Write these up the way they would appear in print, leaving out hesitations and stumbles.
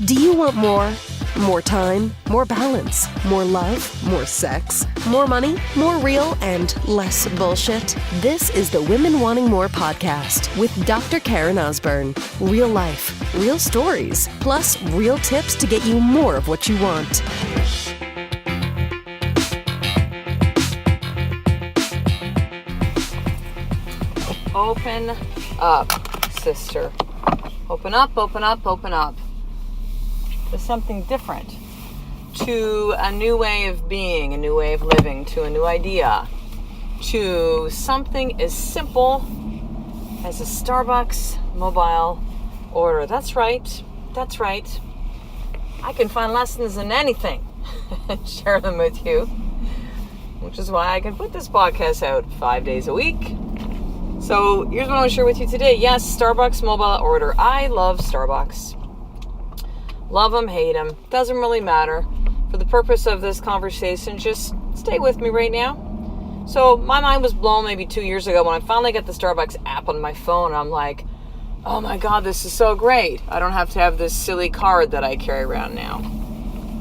Do you want more? More time, more balance, more love, more sex, more money, more real, and less bullshit? This is the Women Wanting More podcast with Dr. Karen Osborne. Real life, real stories, plus real tips to get you more of what you want. Open up, sister. Open up, open up, open up. There's something different, to a new way of being, a new way of living, to a new idea, to something as simple as a Starbucks mobile order. That's right. I can find lessons in anything and share them with you, which is why I can put this podcast out 5 days a week. So here's what I want to share with you today. Yes, Starbucks mobile order. I love Starbucks. Love them, hate them. Doesn't really matter. For the purpose of this conversation, just stay with me right now. So my mind was blown maybe 2 years ago when I finally got the Starbucks app on my phone. And I'm like, oh my God, this is so great. I don't have to have this silly card that I carry around now.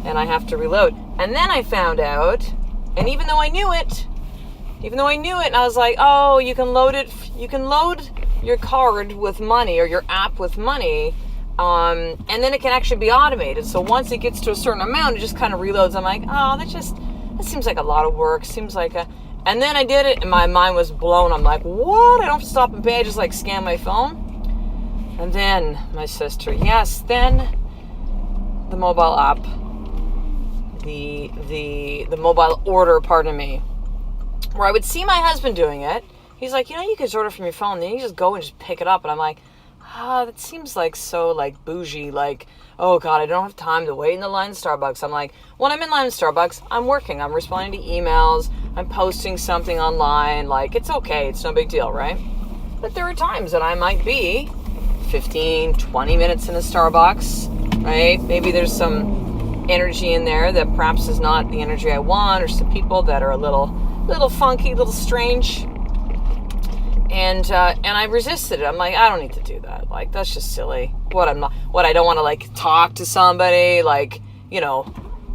And I have to reload. And then I found out, and even though I knew it, and I was like, oh, you can load your card with money or your app with money. And then it can actually be automated. So once it gets to a certain amount, it just kind of reloads. I'm like, oh, that seems like a lot of work. And then I did it and my mind was blown. I'm like, what? I don't have to stop and pay. I just like scan my phone. And then my sister, then the mobile app, the mobile order, pardon me, where I would see my husband doing it. He's like, you can just order from your phone. Then you just go and just pick it up. And I'm like, that seems like so like bougie, like, oh God, I don't have time to wait in the line at Starbucks. I'm like, when I'm in line at Starbucks, I'm working, I'm responding to emails, I'm posting something online, like, it's okay, it's no big deal, right? But there are times that I might be 15, 20 minutes in a Starbucks, right? Maybe there's some energy in there that perhaps is not the energy I want, or some people that are a little funky, a little strange. And I resisted it. I'm like, I don't need to do that. Like, that's just silly. I don't want to like talk to somebody, like,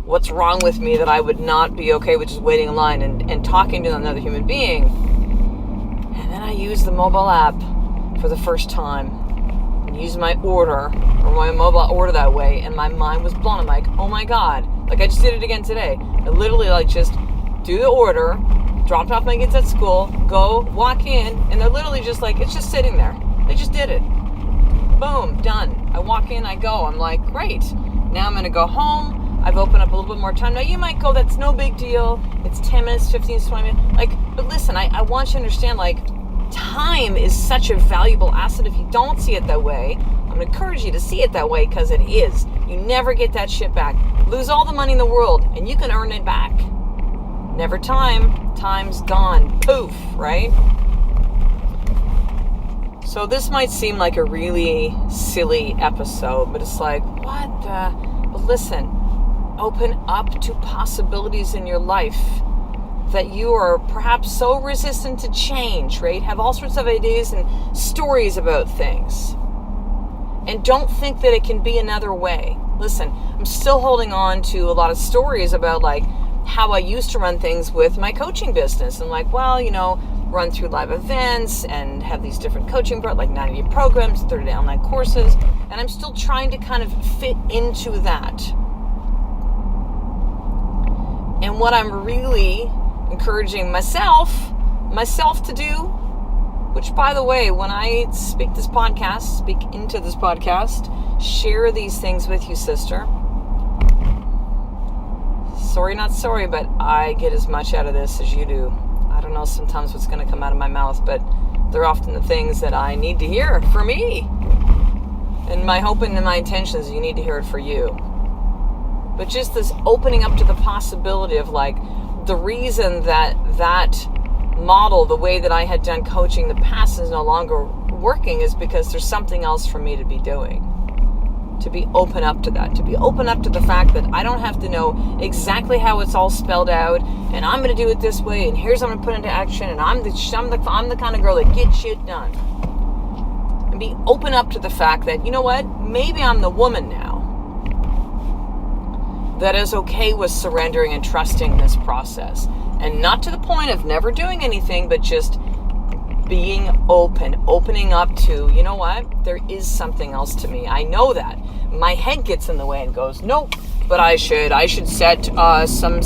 what's wrong with me that I would not be okay with just waiting in line and talking to another human being. And then I used the mobile app for the first time and used my order or my mobile order that way. And my mind was blown. I'm like, oh my God. Like, I just did it again today. I literally like just do the order, dropped off my kids at school, go, walk in, and they're literally just like, it's just sitting there. They just did it. Boom, done. I walk in, I go. I'm like, great. Now I'm going to go home. I've opened up a little bit more time. Now you might go, that's no big deal. It's 10 minutes, 15, 20 minutes. Like, but listen, I want you to understand, like, time is such a valuable asset. If you don't see it that way, I'm going to encourage you to see it that way, because it is. You never get that shit back. Lose all the money in the world, and you can earn it back. Never time, time's gone. Poof, right? So this might seem like a really silly episode, but it's like, what the? But listen, open up to possibilities in your life that you are perhaps so resistant to change, right? Have all sorts of ideas and stories about things. And don't think that it can be another way. Listen, I'm still holding on to a lot of stories about like how I used to run things with my coaching business. And like, well, run through live events and have these different coaching, like 90-day programs, 30-day online courses. And I'm still trying to kind of fit into that. And what I'm really encouraging myself to do, which by the way, when I speak into this podcast, share these things with you, sister. Sorry, not sorry, but I get as much out of this as you do. I don't know sometimes what's going to come out of my mouth, but they're often the things that I need to hear for me. And my hope and my intention is you need to hear it for you. But just this opening up to the possibility of like the reason that model, the way that I had done coaching in the past is no longer working is because there's something else for me to be doing. To be open up to that, to be open up to the fact that I don't have to know exactly how it's all spelled out, and I'm going to do it this way, and here's how I'm going to put it into action, and I'm the kind of girl that gets shit done. And be open up to the fact that, you know what, maybe I'm the woman now that is okay with surrendering and trusting this process. And not to the point of never doing anything, but just being opening up to, you know what, there is something else to me. I know that. My head gets in the way and goes, nope, but I should set some,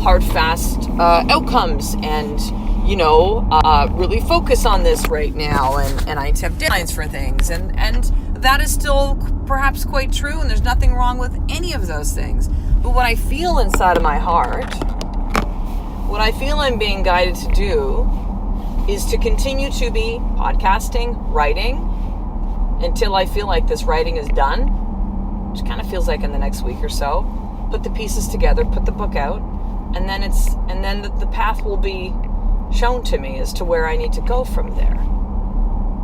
hard, fast outcomes and, really focus on this right now. And I need to have deadlines for things. And that is still perhaps quite true. And there's nothing wrong with any of those things. But what I feel inside of my heart, what I feel I'm being guided to do is to continue to be podcasting, writing, until I feel like this writing is done, which kind of feels like in the next week or so. Put the pieces together, put the book out, and then the path will be shown to me as to where I need to go from there.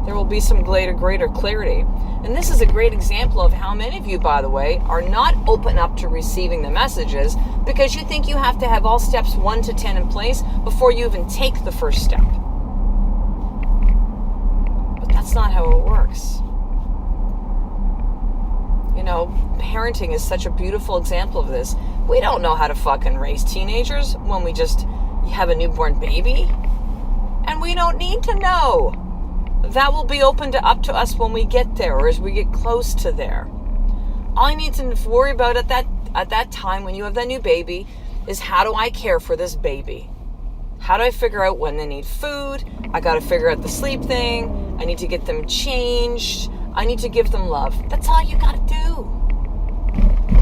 There will be some greater clarity. And this is a great example of how many of you, by the way, are not open up to receiving the messages because you think you have to have all steps 1 to 10 in place before you even take the first step. But that's not how it works. Parenting is such a beautiful example of this. We don't know how to fucking raise teenagers when we just have a newborn baby. And we don't need to know. That will be opened up to us when we get there or as we get close to there. All I need to worry about at that time when you have that new baby is, how do I care for this baby? How do I figure out when they need food? I got to figure out the sleep thing. I need to get them changed. I need to give them love. That's all you got to do.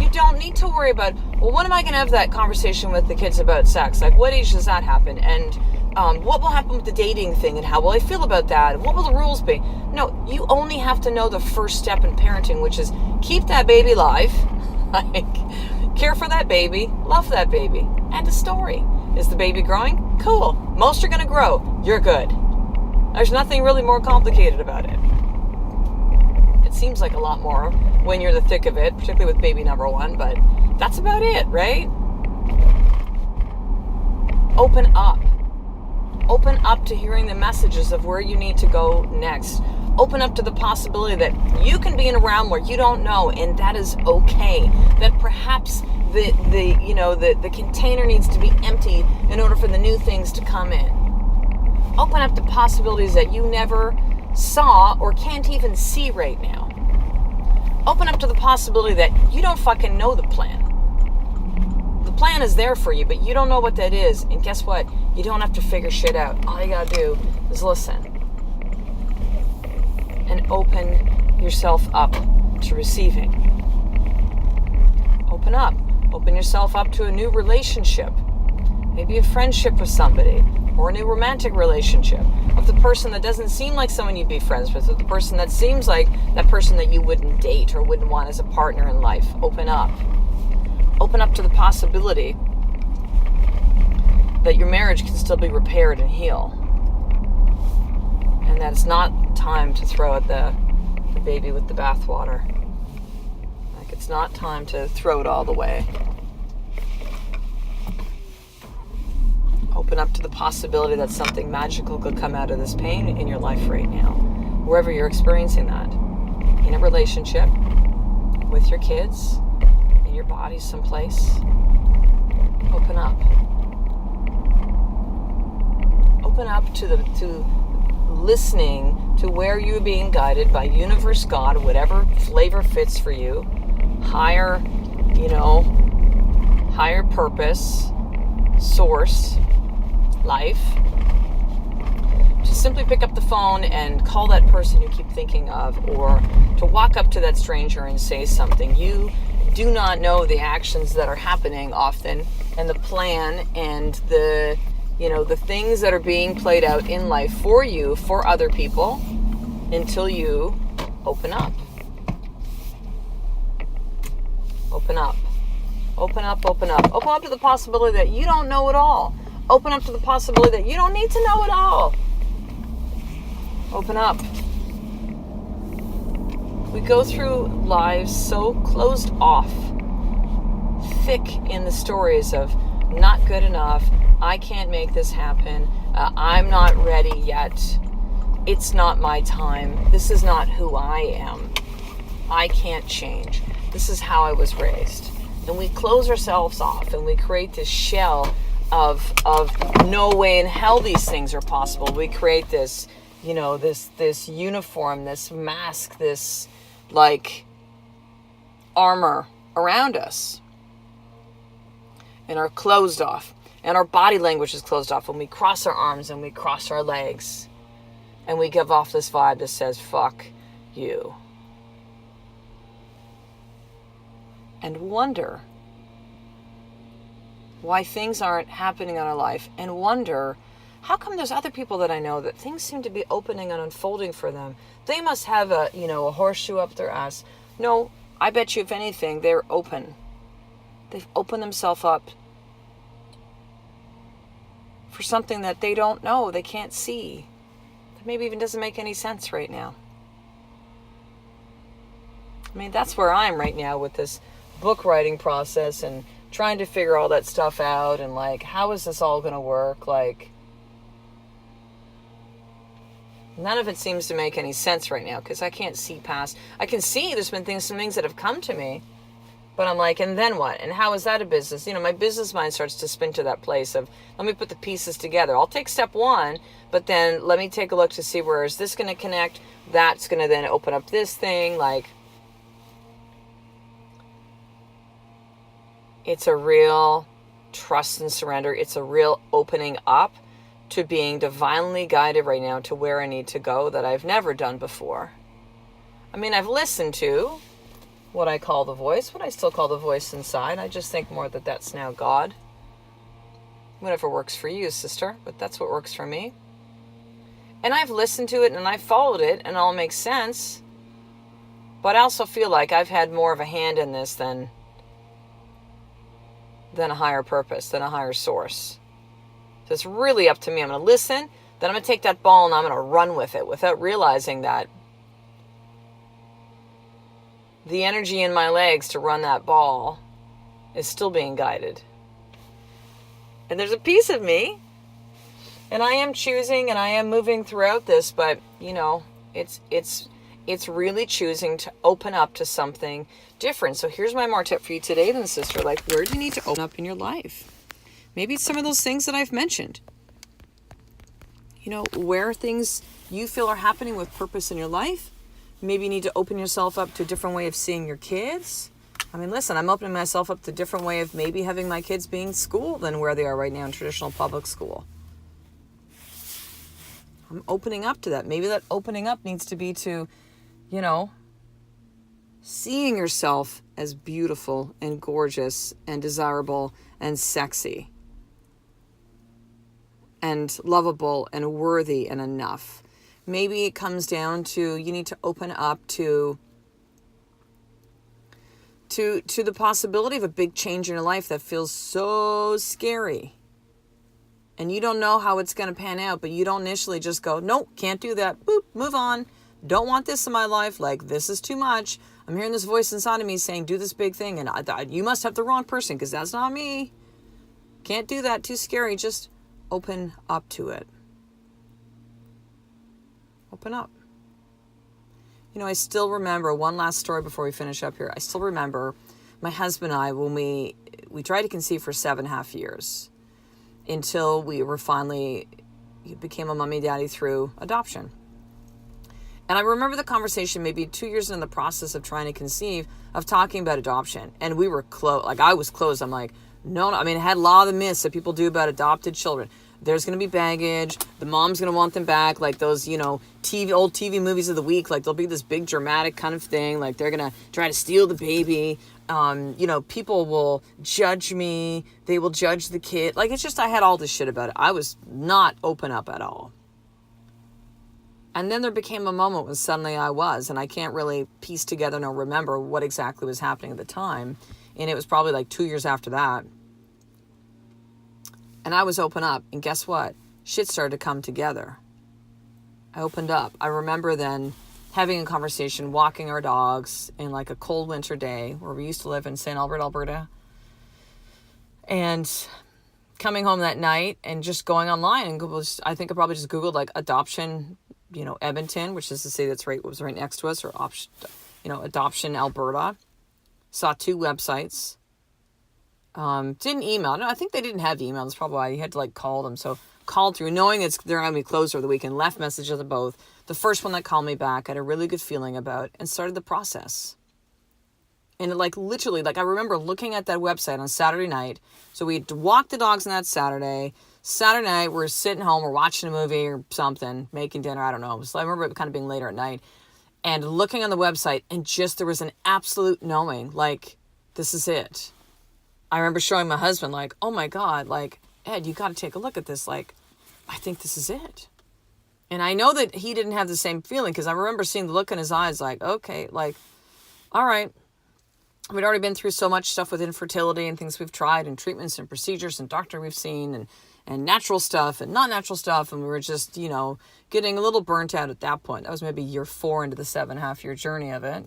You don't need to worry about, well, when am I going to have that conversation with the kids about sex? Like, what age does that happen? And what will happen with the dating thing? And how will I feel about that? And what will the rules be? No, you only have to know the first step in parenting, which is keep that baby alive. Care for that baby. Love that baby. End of story. Is the baby growing? Cool. Most are going to grow. You're good. There's nothing really more complicated about it. It seems like a lot more when you're in the thick of it, particularly with baby number 1, but that's about it, right? Open up. Open up to hearing the messages of where you need to go next. Open up to the possibility that you can be in a realm where you don't know, and that is okay. That perhaps the container needs to be empty in order for the new things to come in. Open up to possibilities that you never saw or can't even see right now. Open up to the possibility that you don't fucking know the plan. The plan is there for you, but you don't know what that is. And guess what? You don't have to figure shit out. All you gotta do is listen. And open yourself up to receiving. Open up. Open yourself up to a new relationship. Maybe a friendship with somebody. Or a new romantic relationship of the person that doesn't seem like someone you'd be friends with, or the person that seems like that person that you wouldn't date or wouldn't want as a partner in life. Open up. Open up to the possibility that your marriage can still be repaired and heal. And that it's not time to throw out the baby with the bathwater. Like, it's not time to throw it all the way. Open up to the possibility that something magical could come out of this pain in your life right now, wherever you're experiencing that. In a relationship, with your kids, in your body someplace. Open up. Open up to listening to where you're being guided by universe, God, whatever flavor fits for you. Higher purpose, source, life. To simply pick up the phone and call that person you keep thinking of, or to walk up to that stranger and say something. You do not know the actions that are happening often, and the plan and the things that are being played out in life for you, for other people, until you open up. Open up. Open up, open up. Open up to the possibility that you don't know it all. Open up to the possibility that you don't need to know it all. Open up. We go through lives so closed off, thick in the stories of not good enough, I can't make this happen, I'm not ready yet, it's not my time, this is not who I am, I can't change, this is how I was raised, and we close ourselves off, and we create this shell of no way in hell these things are possible. We create this, this uniform, this mask, this like armor around us, and are closed off, and our body language is closed off, and we cross our arms and we cross our legs, and we give off this vibe that says, fuck you. And wonder why things aren't happening in our life, and wonder, how come there's other people that I know that things seem to be opening and unfolding for them? They must have a horseshoe up their ass. No, I bet you if anything, they're open. They've opened themselves up for something that they don't know, they can't see, that maybe even doesn't make any sense right now. I mean, that's where I'm right now with this book writing process and trying to figure all that stuff out, and like, how is this all going to work? Like, none of it seems to make any sense right now, because I can't see past. I can see there's been some things that have come to me, but I'm like, and then what? And how is that a business? My business mind starts to spin to that place of, let me put the pieces together. I'll take step one, but then let me take a look to see, where is this going to connect? That's going to then open up this thing. Like, it's a real trust and surrender. It's a real opening up to being divinely guided right now to where I need to go that I've never done before. I mean, I've listened to what I call the voice, what I still call the voice inside. I just think more that that's now God. Whatever works for you, sister, but that's what works for me. And I've listened to it and I've followed it and it all makes sense. But I also feel like I've had more of a hand in this than a higher purpose, than a higher source. So it's really up to me. I'm going to listen, then I'm going to take that ball and I'm going to run with it without realizing that the energy in my legs to run that ball is still being guided. And there's a piece of me, and I am choosing and I am moving throughout this, but it's really choosing to open up to something different. So here's my more tip for you today then, sister. Like, where do you need to open up in your life? Maybe it's some of those things that I've mentioned. Where things you feel are happening with purpose in your life. Maybe you need to open yourself up to a different way of seeing your kids. I mean, listen, I'm opening myself up to a different way of maybe having my kids being schooled than where they are right now in traditional public school. I'm opening up to that. Maybe that opening up needs to be to, seeing yourself as beautiful and gorgeous and desirable and sexy and lovable and worthy and enough. Maybe it comes down to you need to open up to the possibility of a big change in your life that feels so scary. And you don't know how it's going to pan out, but you don't initially just go, nope, can't do that. Boop, move on. Don't want this in my life. Like, this is too much. I'm hearing this voice inside of me saying, do this big thing. And you must have the wrong person because that's not me. Can't do that. Too scary. Just open up to it. Open up. I still remember one last story before we finish up here. I still remember my husband and I, when we tried to conceive for 7.5 years until we were finally became a mommy daddy through adoption. And I remember the conversation maybe 2 years in the process of trying to conceive, of talking about adoption. And we were close. Like, I was close. I'm like, no. I mean, I had a lot of the myths that people do about adopted children. There's going to be baggage. The mom's going to want them back. Like those, old TV movies of the week. Like, there'll be this big dramatic kind of thing. Like, they're going to try to steal the baby. People will judge me. They will judge the kid. Like, it's just, I had all this shit about it. I was not open up at all. And then there became a moment when suddenly I was, and I can't really piece together nor remember what exactly was happening at the time. And it was probably like 2 years after that. And I was open up, and guess what? Shit started to come together. I opened up. I remember then having a conversation, walking our dogs in like a cold winter day where we used to live in St. Albert, Alberta. And coming home that night and just going online and I think I probably just Googled like adoption, Edmonton, which is the city was right next to us, or adoption Alberta. Saw 2 websites. Didn't email. No, I think they didn't have email. That's probably why you had to call them. So called through, knowing they're going to be closed over the weekend, left messages to both. The first one that called me back, I had a really good feeling about, and started the process. And literally, I remember looking at that website on Saturday night. So we had to walk the dogs on that Saturday. Saturday night, we're sitting home, we're watching a movie or something, making dinner, I don't know. So I remember it kind of being later at night. And looking on the website, and just there was an absolute knowing, this is it. I remember showing my husband, oh my God, Ed, you got to take a look at this. I think this is it. And I know that he didn't have the same feeling, because I remember seeing the look in his eyes, okay, all right. We'd already been through so much stuff with infertility and things we've tried, and treatments and procedures and doctor we've seen, and natural stuff and not natural stuff. And we were just, getting a little burnt out at that point. That was maybe year 4 into the 7.5-year journey of it.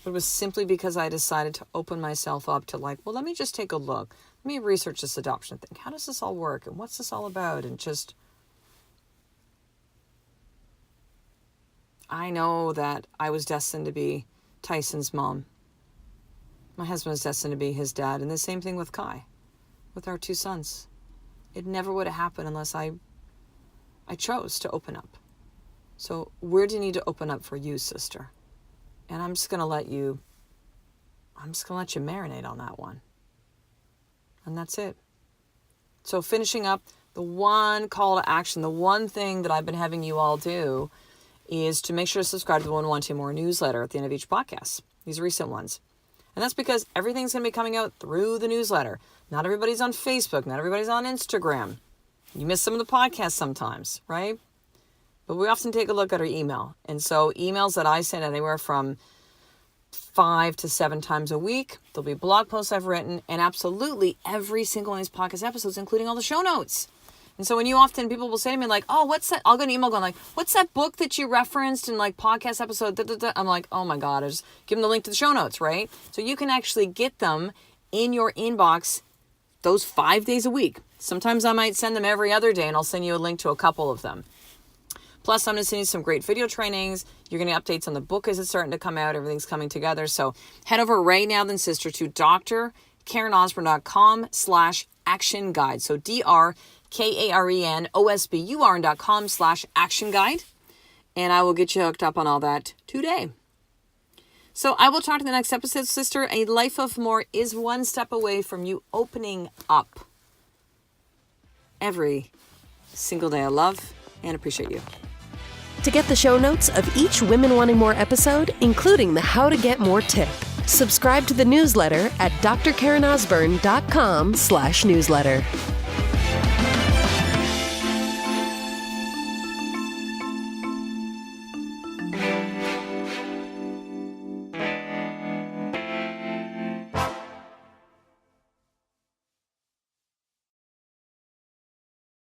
But it was simply because I decided to open myself up to let me just take a look. Let me research this adoption thing. How does this all work? And what's this all about? And just, I know that I was destined to be Tyson's mom. My husband was destined to be his dad. And the same thing with Kai, with our 2 sons. It never would have happened unless I chose to open up. So where do you need to open up for you, sister? And I'm just going to let you marinate on that one. And that's it. So finishing up, the one call to action, the one thing that I've been having you all do is to make sure to subscribe to the Wanting More newsletter at the end of each podcast. These recent ones. And that's because everything's going to be coming out through the newsletter. Not everybody's on Facebook. Not everybody's on Instagram. You miss some of the podcasts sometimes, right? But we often take a look at our email. And so emails that I send anywhere from 5 to 7 times a week. There'll be blog posts I've written, and absolutely every single one of these podcast episodes, including all the show notes. And so people will say to me oh, what's that? I'll get an email going what's that book that you referenced in podcast episode? Da, da, da. I'm oh my God, I just give them the link to the show notes, right? So you can actually get them in your inbox those 5 days a week. Sometimes I might send them every other day, and I'll send you a link to a couple of them. Plus, I'm going to send you some great video trainings. You're going to get updates on the book as it's starting to come out. Everything's coming together. So head over right now then, sister, to drkarenosborn.com/action guide. So drkarenosborn.com/action guide. And I will get you hooked up on all that today. So I will talk to the next episode, sister. A life of more is one step away from you opening up every single day. I love and appreciate you. To get the show notes of each Women Wanting More episode, including the How to Get More tip, subscribe to the newsletter at drkarenosborn.com/newsletter.